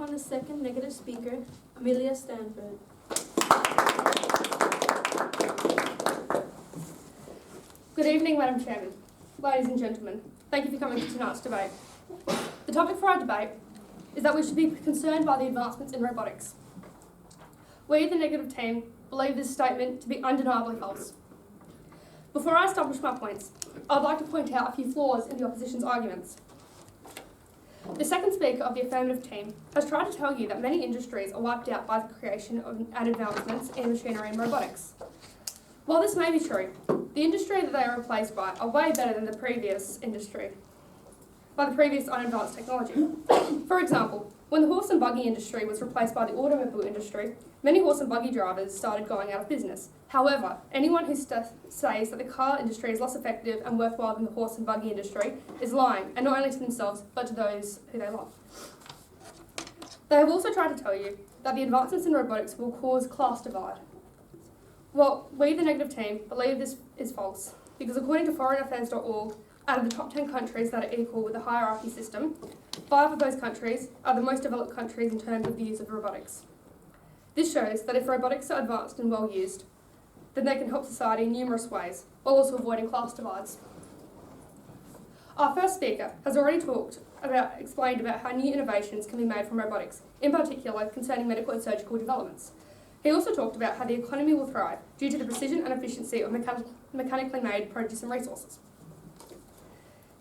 upon the second negative speaker, Amelia Stanford. Good evening, Madam Chairman. Ladies and gentlemen, thank you for coming to tonight's debate. The topic for our debate is that we should be concerned by the advancements in robotics. We, the negative team, believe this statement to be undeniably false. Before I establish my points, I'd like to point out a few flaws in the opposition's arguments. The second speaker of the affirmative team has tried to tell you that many industries are wiped out by the creation of and advancements in machinery and robotics. While this may be true, the industry that they are replaced by are way better than the previous unadvanced technology. For example, when the horse and buggy industry was replaced by the automobile industry, many horse and buggy drivers started going out of business. However, anyone who says that the car industry is less effective and worthwhile than the horse and buggy industry is lying, and not only to themselves, but to those who they love. They have also tried to tell you that the advancements in robotics will cause class divide. Well, we, the negative team, believe this is false, because according to foreignaffairs.org, out of the top 10 countries that are equal with the hierarchy system, 5 of those countries are the most developed countries in terms of the use of robotics. This shows that if robotics are advanced and well used, then they can help society in numerous ways, while also avoiding class divides. Our first speaker has already explained about how new innovations can be made from robotics, in particular concerning medical and surgical developments. He also talked about how the economy will thrive due to the precision and efficiency of mechanically made produce and resources.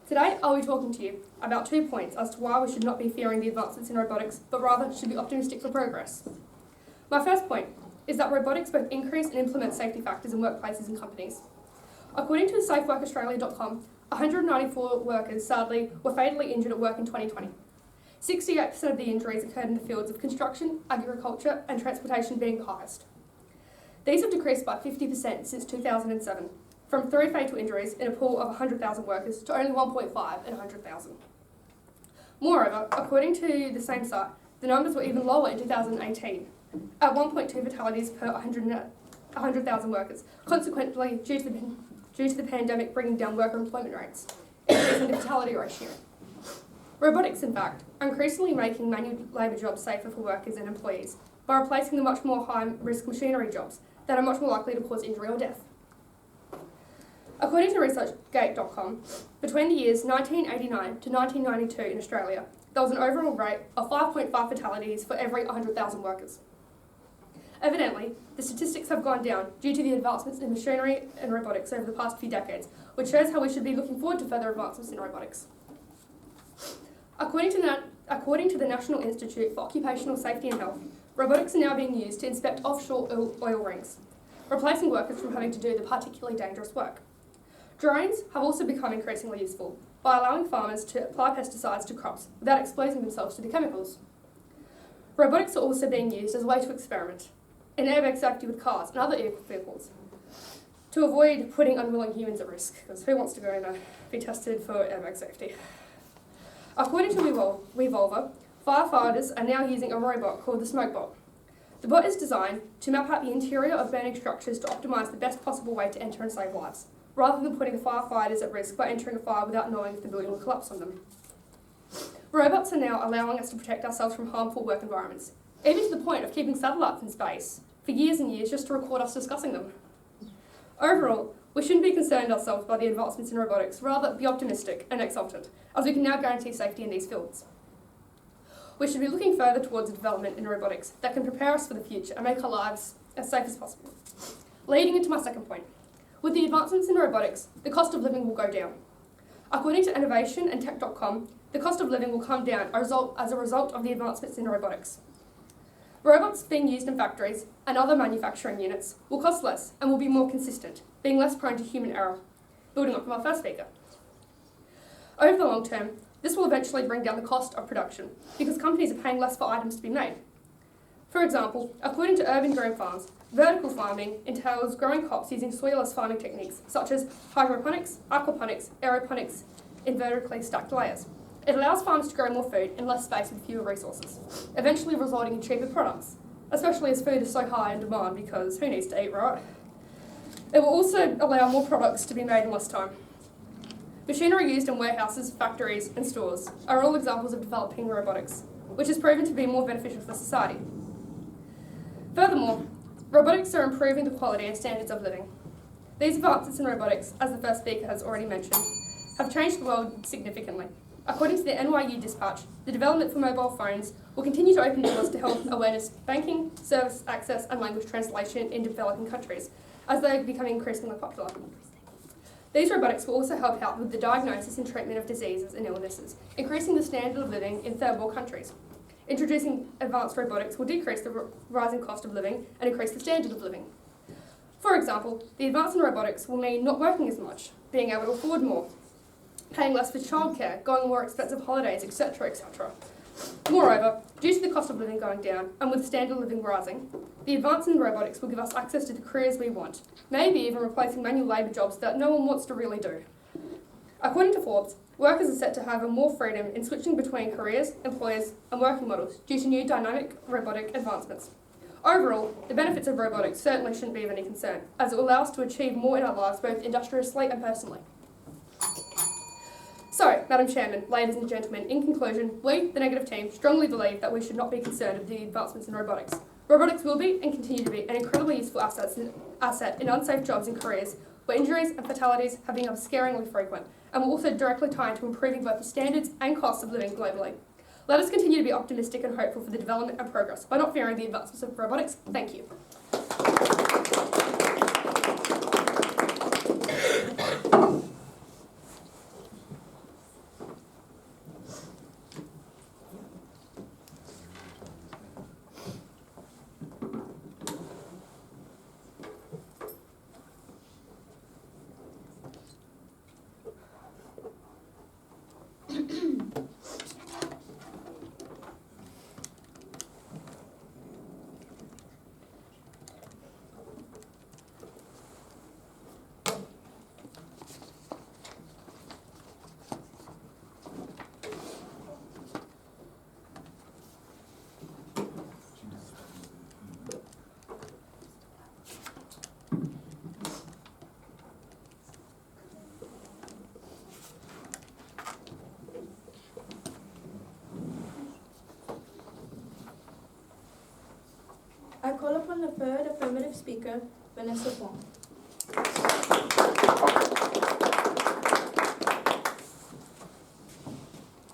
Today, I'll be talking to you about 2 points as to why we should not be fearing the advancements in robotics, but rather should be optimistic for progress. My first point is that robotics both increase and implement safety factors in workplaces and companies. According to SafeWorkAustralia.com, 194 workers, sadly, were fatally injured at work in 2020. 68% of the injuries occurred in the fields of construction, agriculture, and transportation being the highest. These have decreased by 50% since 2007, from 3 fatal injuries in a pool of 100,000 workers to only 1.5 in 100,000. Moreover, according to the same site, the numbers were even lower in 2018, at 1.2 fatalities per 100,000 workers, consequently due to the pandemic bringing down worker employment rates, increasing the fatality ratio. Robotics, in fact, are increasingly making manual labour jobs safer for workers and employees by replacing the much more high-risk machinery jobs that are much more likely to cause injury or death. According to ResearchGate.com, between the years 1989 to 1992 in Australia, there was an overall rate of 5.5 fatalities for every 100,000 workers. Evidently, the statistics have gone down due to the advancements in machinery and robotics over the past few decades, which shows how we should be looking forward to further advancements in robotics. According to the National Institute for Occupational Safety and Health, robotics are now being used to inspect offshore oil rigs, replacing workers from having to do the particularly dangerous work. Drones have also become increasingly useful by allowing farmers to apply pesticides to crops without exposing themselves to the chemicals. Robotics are also being used as a way to experiment in airbag safety with cars and other vehicles to avoid putting unwilling humans at risk, because who wants to go and be tested for airbag safety? According to Wevolver, firefighters are now using a robot called the SmokeBot. The bot is designed to map out the interior of burning structures to optimise the best possible way to enter and save lives, rather than putting the firefighters at risk by entering a fire without knowing if the building will collapse on them. Robots are now allowing us to protect ourselves from harmful work environments, even to the point of keeping satellites in space for years and years just to record us discussing them. Overall, we shouldn't be concerned ourselves by the advancements in robotics, rather be optimistic and exultant, as we can now guarantee safety in these fields. We should be looking further towards a development in robotics that can prepare us for the future and make our lives as safe as possible. Leading into my second point, with the advancements in robotics, the cost of living will go down. According to Innovation and Tech.com, the cost of living will come down as a result of the advancements in robotics. Robots being used in factories and other manufacturing units will cost less and will be more consistent, being less prone to human error, building up from our first speaker. Over the long term, this will eventually bring down the cost of production because companies are paying less for items to be made. For example, according to Urban Green Farms, vertical farming entails growing crops using soilless farming techniques such as hydroponics, aquaponics, aeroponics in vertically stacked layers. It allows farmers to grow more food in less space with fewer resources, eventually resulting in cheaper products, especially as food is so high in demand because who needs to eat, right? It will also allow more products to be made in less time. Machinery used in warehouses, factories and stores are all examples of developing robotics. which has proven to be more beneficial for society. Furthermore, robotics are improving the quality and standards of living. These advances in robotics, as the first speaker has already mentioned, have changed the world significantly. According to the NYU Dispatch, the development for mobile phones will continue to open doors to health awareness, banking, service access and language translation in developing countries, as they are becoming increasingly popular. These robotics will also help out with the diagnosis and treatment of diseases and illnesses, increasing the standard of living in third world countries. Introducing advanced robotics will decrease the rising cost of living and increase the standard of living. For example, the advance in robotics will mean not working as much, being able to afford more, paying less for childcare, going on more expensive holidays, etc., etc. Moreover, due to the cost of living going down and with the standard of living rising, the advance in robotics will give us access to the careers we want, maybe even replacing manual labour jobs that no one wants to really do. According to Forbes, workers are set to have more freedom in switching between careers, employers and working models due to new dynamic robotic advancements. Overall, the benefits of robotics certainly shouldn't be of any concern, as it will allow us to achieve more in our lives both industriously and personally. So, Madam Chairman, ladies and gentlemen, in conclusion, we, the Negative team, strongly believe that we should not be concerned with the advancements in robotics. Robotics will be and continue to be an incredibly useful asset in unsafe jobs and careers where injuries and fatalities have become scaringly frequent and will also directly tie into improving both the standards and costs of living globally. Let us continue to be optimistic and hopeful for the development and progress by not fearing the advancements of robotics. Thank you. I call upon the third affirmative speaker, Vanessa Wong.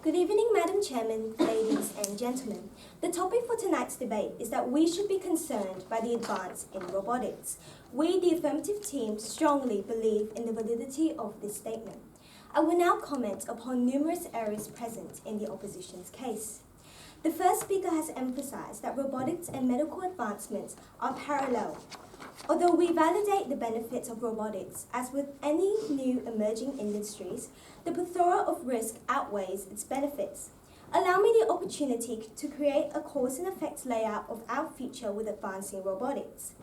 Good evening, Madam Chairman, ladies and gentlemen. The topic for tonight's debate is that we should be concerned by the advance in robotics. We, the affirmative team, strongly believe in the validity of this statement. I will now comment upon numerous areas present in the opposition's case. The first speaker has emphasized that robotics and medical advancements are parallel. Although we validate the benefits of robotics, as with any new emerging industries, the plethora of risk outweighs its benefits. Allow me the opportunity to create a cause and effect layout of our future with advancing robotics.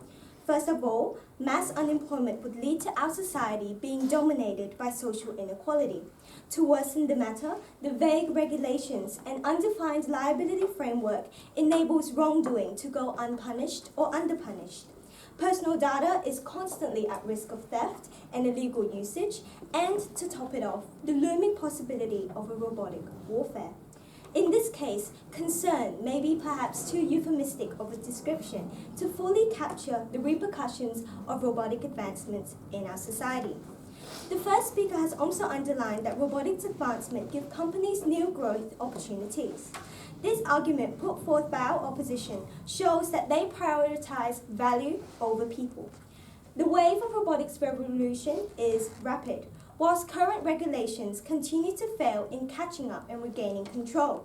First of all, mass unemployment would lead to our society being dominated by social inequality. To worsen the matter, the vague regulations and undefined liability framework enables wrongdoing to go unpunished or underpunished. Personal data is constantly at risk of theft and illegal usage, and to top it off, the looming possibility of a robotic warfare. In this case, concern may be perhaps too euphemistic of a description to fully capture the repercussions of robotic advancements in our society. The first speaker has also underlined that robotics advancement give companies new growth opportunities. This argument put forth by our opposition shows that they prioritize value over people. The wave of robotics revolution is rapid, whilst current regulations continue to fail in catching up and regaining control.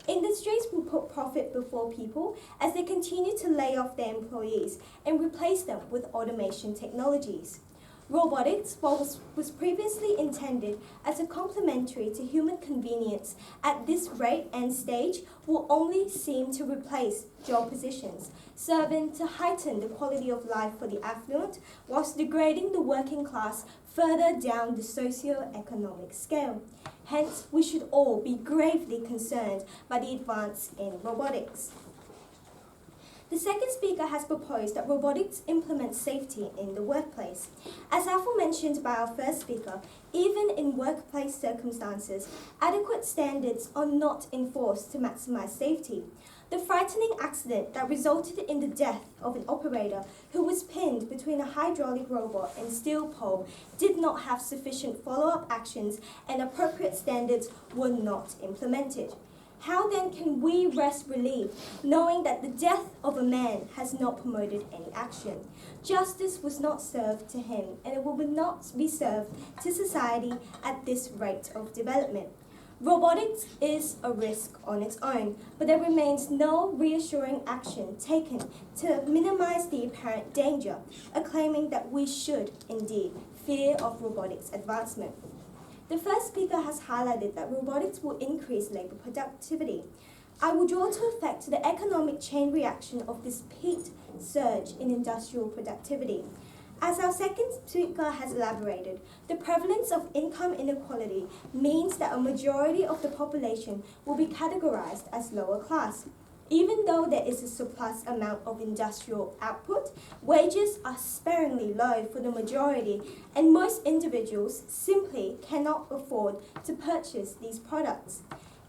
Industries will put profit before people as they continue to lay off their employees and replace them with automation technologies. Robotics, while was previously intended as a complementary to human convenience, at this rate and stage will only seem to replace job positions, serving to heighten the quality of life for the affluent, whilst degrading the working class further down the socio-economic scale. Hence, we should all be gravely concerned by the advance in robotics. The second speaker has proposed that robotics implements safety in the workplace. As aforementioned by our first speaker, even in workplace circumstances, adequate standards are not enforced to maximize safety. The frightening accident that resulted in the death of an operator who was pinned between a hydraulic robot and steel pole did not have sufficient follow-up actions, and appropriate standards were not implemented. How then can we rest relieved knowing that the death of a man has not promoted any action? Justice was not served to him, and it will not be served to society at this rate of development. Robotics is a risk on its own, but there remains no reassuring action taken to minimize the apparent danger, acclaiming that we should indeed fear of robotics advancement. The first speaker has highlighted that robotics will increase labour productivity. I will draw to effect the economic chain reaction of this peaked surge in industrial productivity. As our second speaker has elaborated, the prevalence of income inequality means that a majority of the population will be categorized as lower class. Even though there is a surplus amount of industrial output, wages are sparingly low for the majority, and most individuals simply cannot afford to purchase these products.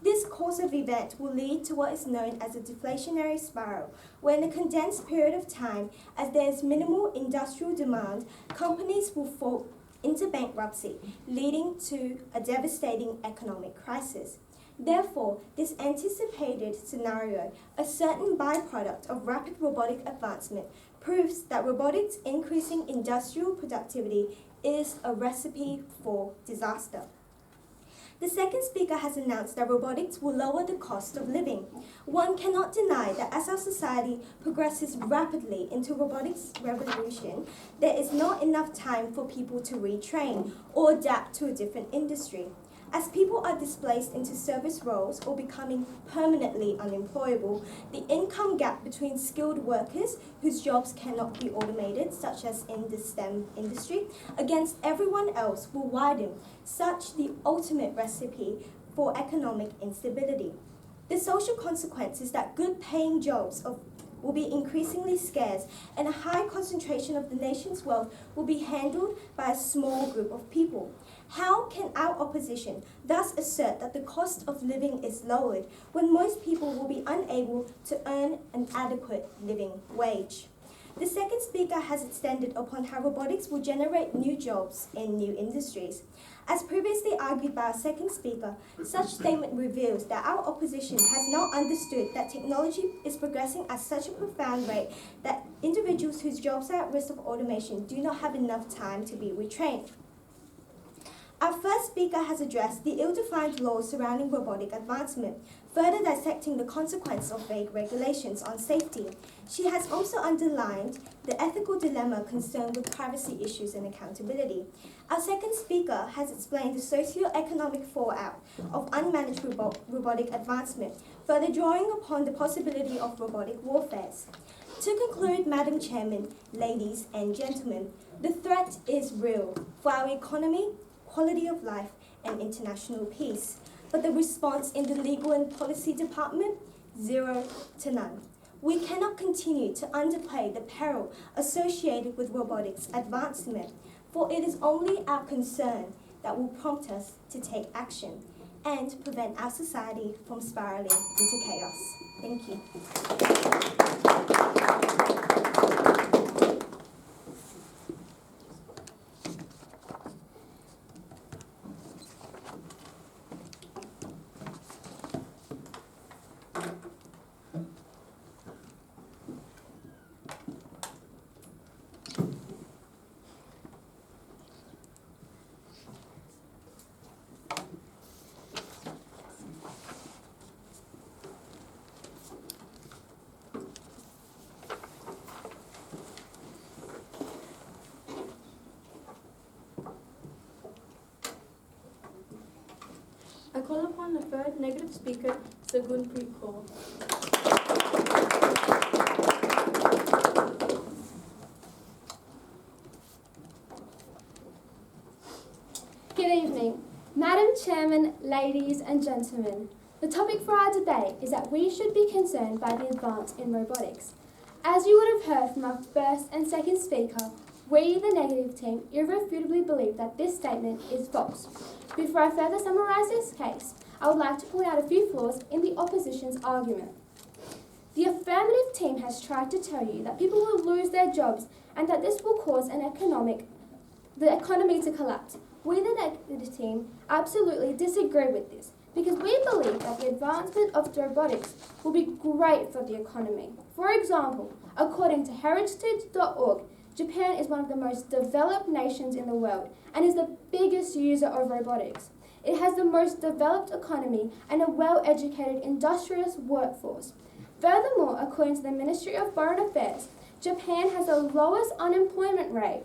This course of event will lead to what is known as a deflationary spiral, where in a condensed period of time, as there is minimal industrial demand, companies will fall into bankruptcy, leading to a devastating economic crisis. Therefore, this anticipated scenario, a certain byproduct of rapid robotic advancement, proves that robotics increasing industrial productivity is a recipe for disaster. The second speaker has announced that robotics will lower the cost of living. One cannot deny that as our society progresses rapidly into robotics revolution, there is not enough time for people to retrain or adapt to a different industry. As people are displaced into service roles or becoming permanently unemployable, the income gap between skilled workers whose jobs cannot be automated, such as in the STEM industry, against everyone else will widen, such the ultimate recipe for economic instability. The social consequence is that good-paying jobs will be increasingly scarce, and a high concentration of the nation's wealth will be handled by a small group of people. How can our opposition thus assert that the cost of living is lowered when most people will be unable to earn an adequate living wage? The second speaker has extended upon how robotics will generate new jobs in new industries. As previously argued by our second speaker, such statement reveals that our opposition has not understood that technology is progressing at such a profound rate that individuals whose jobs are at risk of automation do not have enough time to be retrained. Our first speaker has addressed the ill-defined laws surrounding robotic advancement, further dissecting the consequence of vague regulations on safety. She has also underlined the ethical dilemma concerned with privacy issues and accountability. Our second speaker has explained the socio-economic fallout of unmanaged robotic advancement, further drawing upon the possibility of robotic warfare. To conclude, Madam Chairman, ladies and gentlemen, the threat is real for our economy, quality of life, and international peace. But the response in the legal and policy department, 0 to none. We cannot continue to underplay the peril associated with robotics advancement, for it is only our concern that will prompt us to take action and prevent our society from spiraling into chaos. Thank you. I call upon the third negative speaker, Sagunpreet Kaur. Good evening. Madam Chairman, ladies and gentlemen, the topic for our debate is that we should be concerned by the advance in robotics. As you would have heard from our first and second speaker, we, the negative team, irrefutably believe that this statement is false. Before I further summarise this case, I would like to point out a few flaws in the opposition's argument. The affirmative team has tried to tell you that people will lose their jobs and that this will cause the economy to collapse. We, the negative team, absolutely disagree with this because we believe that the advancement of robotics will be great for the economy. For example, according to heritage.org, Japan is one of the most developed nations in the world and is the biggest user of robotics. It has the most developed economy and a well-educated industrious workforce. Furthermore, according to the Ministry of Foreign Affairs, Japan has the lowest unemployment rate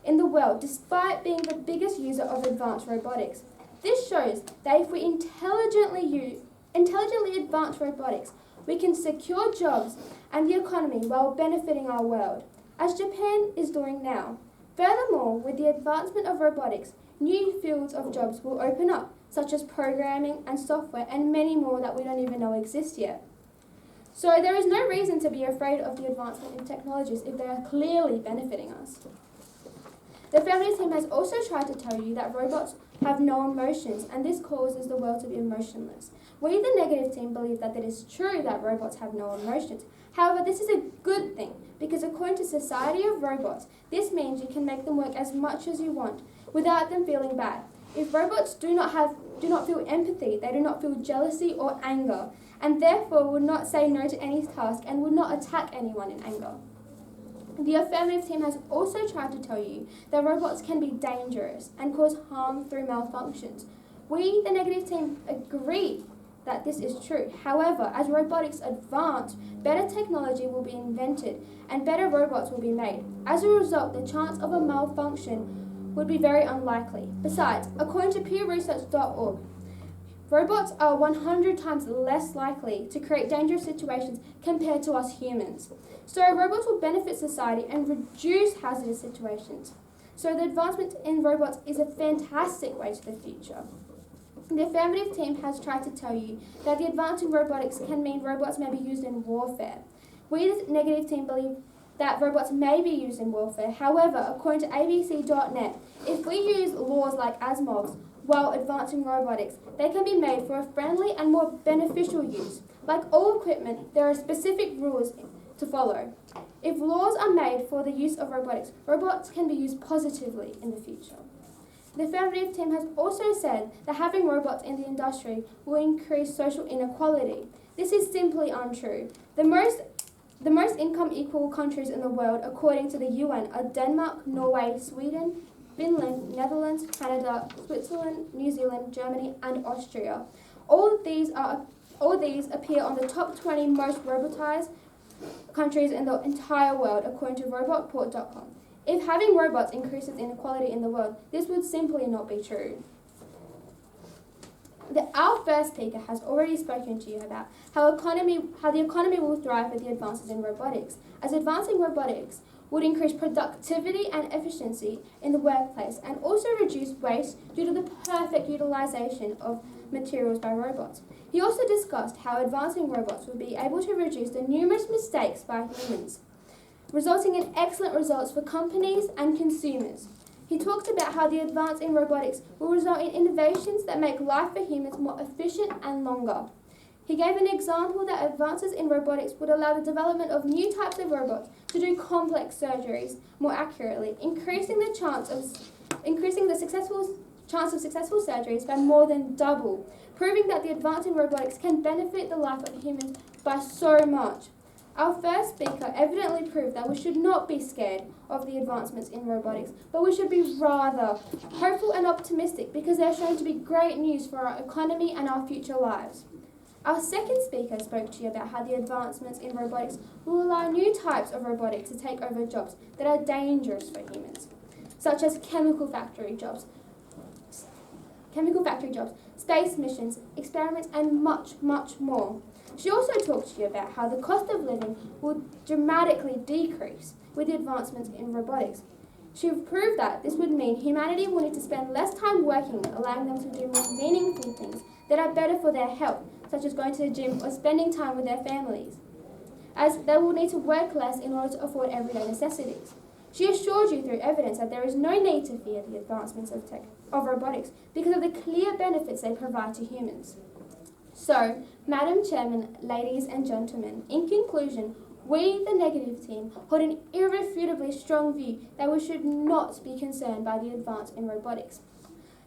in the world despite being the biggest user of advanced robotics. This shows that if we intelligently advance robotics, we can secure jobs and the economy while benefiting our world, as Japan is doing now. Furthermore, with the advancement of robotics, new fields of jobs will open up, such as programming and software and many more that we don't even know exist yet. So there is no reason to be afraid of the advancement in technologies if they are clearly benefiting us. The affirmative team has also tried to tell you that robots have no emotions and this causes the world to be emotionless. We, the negative team, believe that it is true that robots have no emotions. However, this is a good thing because according to Society of Robots, this means you can make them work as much as you want without them feeling bad. If robots do not feel empathy, they do not feel jealousy or anger, and therefore would not say no to any task and would not attack anyone in anger. The affirmative team has also tried to tell you that robots can be dangerous and cause harm through malfunctions. We, the negative team, agree that this is true. However, as robotics advance, better technology will be invented and better robots will be made. As a result, the chance of a malfunction would be very unlikely. Besides, according to peerresearch.org, robots are 100 times less likely to create dangerous situations compared to us humans. So robots will benefit society and reduce hazardous situations. So the advancement in robots is a fantastic way to the future. The affirmative team has tried to tell you that the advance in robotics can mean robots may be used in warfare. We, the negative team, believe that robots may be used in warfare. However, according to abc.net, if we use laws like Asimov's while advancing robotics, they can be made for a friendly and more beneficial use. Like all equipment, there are specific rules to follow. If laws are made for the use of robotics, robots can be used positively in the future. The affirmative team has also said that having robots in the industry will increase social inequality. This is simply untrue. The most income equal countries in the world, according to the UN, are Denmark, Norway, Sweden, Finland, Netherlands, Canada, Switzerland, New Zealand, Germany, and Austria. All these appear on the top 20 most robotized countries in the entire world, according to robotport.com. If having robots increases inequality in the world, this would simply not be true. Our first speaker has already spoken to you about how the economy will thrive with the advances in robotics, as advancing robotics would increase productivity and efficiency in the workplace and also reduce waste due to the perfect utilization of materials by robots. He also discussed how advancing robots would be able to reduce the numerous mistakes by humans, resulting in excellent results for companies and consumers. He talked about how the advance in robotics will result in innovations that make life for humans more efficient and longer. He gave an example that advances in robotics would allow the development of new types of robots to do complex surgeries more accurately, increasing the chance of successful surgeries by more than double, proving that the advance in robotics can benefit the life of humans by so much. Our first speaker evidently proved that we should not be scared of the advancements in robotics, but we should be rather hopeful and optimistic because they are shown to be great news for our economy and our future lives. Our second speaker spoke to you about how the advancements in robotics will allow new types of robotics to take over jobs that are dangerous for humans, such as chemical factory jobs, space missions, experiments, and much, much more. She also talked to you about how the cost of living will dramatically decrease with the advancements in robotics. She proved that this would mean humanity will need to spend less time working, allowing them to do more meaningful things that are better for their health, such as going to the gym or spending time with their families. as they will need to work less in order to afford everyday necessities. She assured you through evidence that there is no need to fear the advancements of robotics because of the clear benefits they provide to humans. So, Madam Chairman, ladies and gentlemen, in conclusion, we, the negative team, hold an irrefutably strong view that we should not be concerned by the advance in robotics.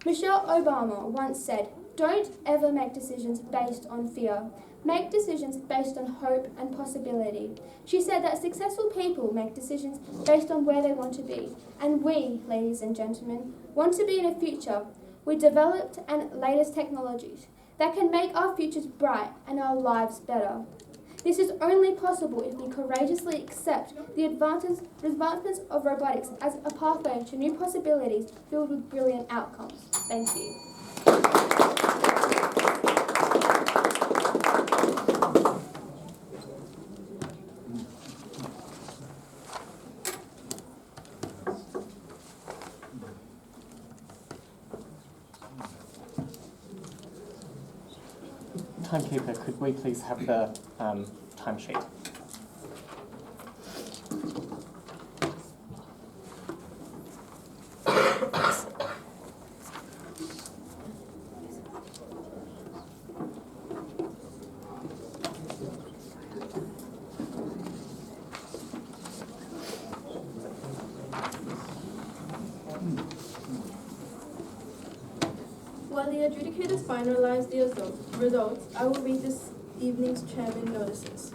Michelle Obama once said, "Don't ever make decisions based on fear. Make decisions based on hope and possibility." She said that successful people make decisions based on where they want to be. And we, ladies and gentlemen, want to be in a future with developed and latest technologies that can make our futures bright and our lives better. This is only possible if we courageously accept the advancements of robotics as a pathway to new possibilities filled with brilliant outcomes. Thank you. Timekeeper, could we please have the timesheet? While the adjudicators finalize the results, I will read this evening's chairman notices.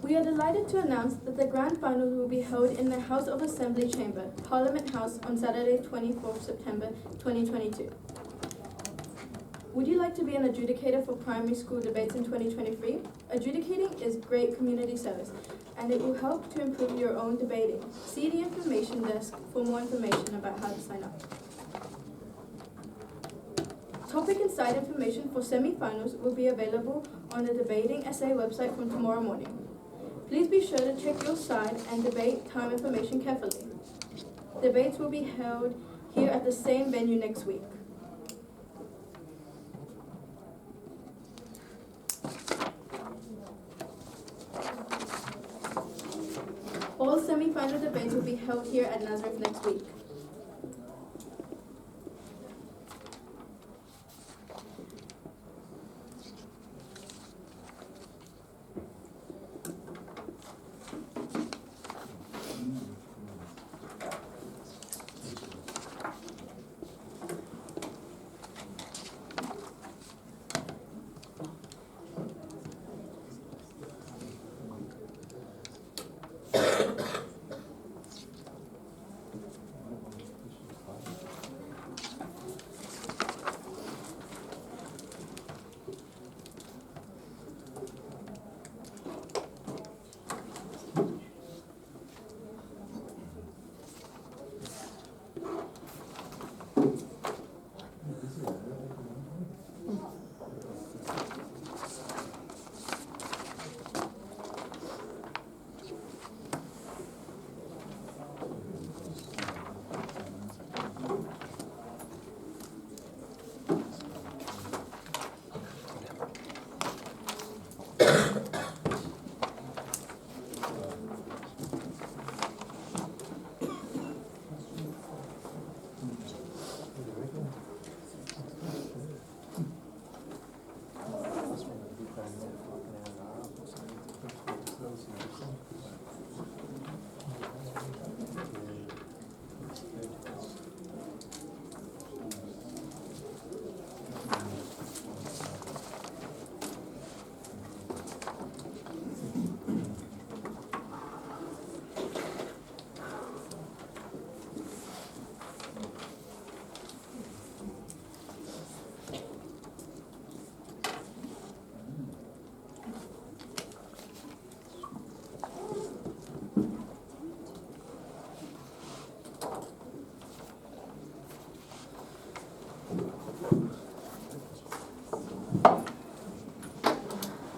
We are delighted to announce that the grand final will be held in the House of Assembly Chamber, Parliament House, on Saturday, 24th September 2022. Would you like to be an adjudicator for primary school debates in 2023? Adjudicating is great community service, and it will help to improve your own debating. See the information desk for more information about how to sign up. Topic and site information for semi-finals will be available on the Debating SA website from tomorrow morning. Please be sure to check your side and debate time information carefully. Debates will be held here at the same venue next week. All semi-final debates will be held here at Nazareth next week.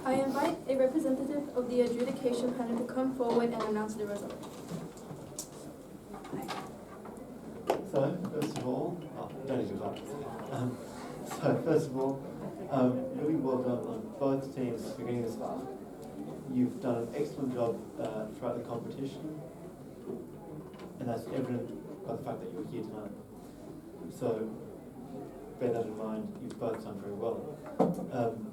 I invite a representative of the adjudication panel to come forward and announce the result. So, first of all, first of all, Really well done on both teams for getting this far. You've done an excellent job throughout the competition, and that's evident by the fact that you're here tonight. So bear that in mind, you've both done very well.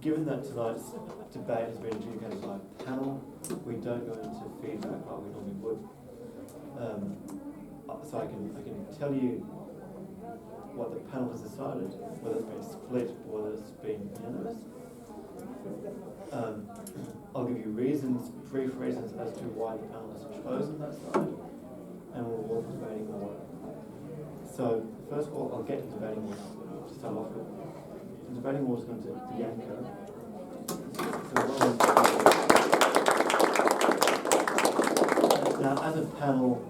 Given that tonight's debate has been adjudicated by a panel, we don't go into feedback like we normally would. So I can tell you what the panel has decided, whether it's been split or whether it's been unanimous. I'll give you reasons, brief reasons as to why the panel has chosen that side, and we'll walk the debating order. So first of all, I'll get to debating order to start off with. The debating order is going to Bianca. Now, as a panel,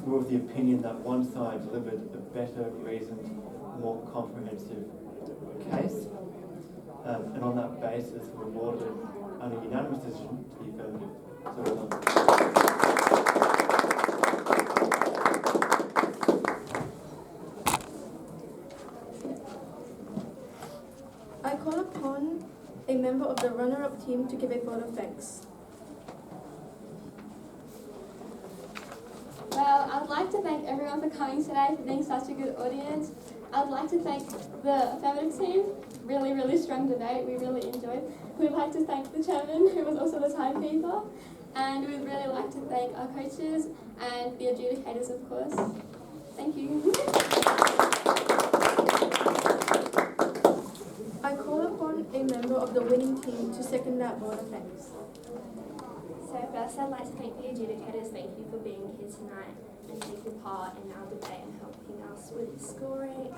we're of the opinion that one side delivered a better reasoned, more comprehensive case, and on that basis, we're awarded on a unanimous decision to the affirmative. So well done. I call upon a member of the runner-up team to give a vote of thanks. Well, I'd like to thank everyone for coming today, for being such a good audience. I'd like to thank the Affirmative team. Really, really strong debate. We really enjoyed. We'd like to thank the chairman, who was also the timekeeper. And we'd really like to thank our coaches and the adjudicators, of course. Thank you. I call upon a member of the winning team to second that vote of thanks. So first I'd like to thank the adjudicators. Thank you for being here tonight and taking part in our debate and helping us with the scoring.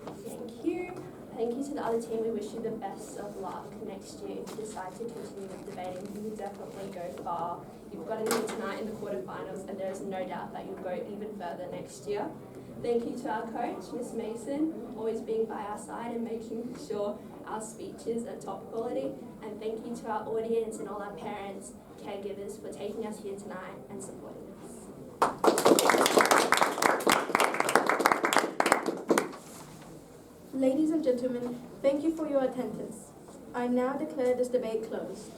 And thank you. Thank you to the other team. We wish you the best of luck next year. If you decide to continue with debating, you will definitely go far. You've got in here tonight in the quarterfinals, and there's no doubt that you'll go even further next year. Thank you to our coach, Miss Mason, always being by our side and making sure our speeches are top quality. And thank you to our audience and all our parents, caregivers for taking us here tonight and supporting us. Ladies and gentlemen, thank you for your attendance. I now declare this debate closed.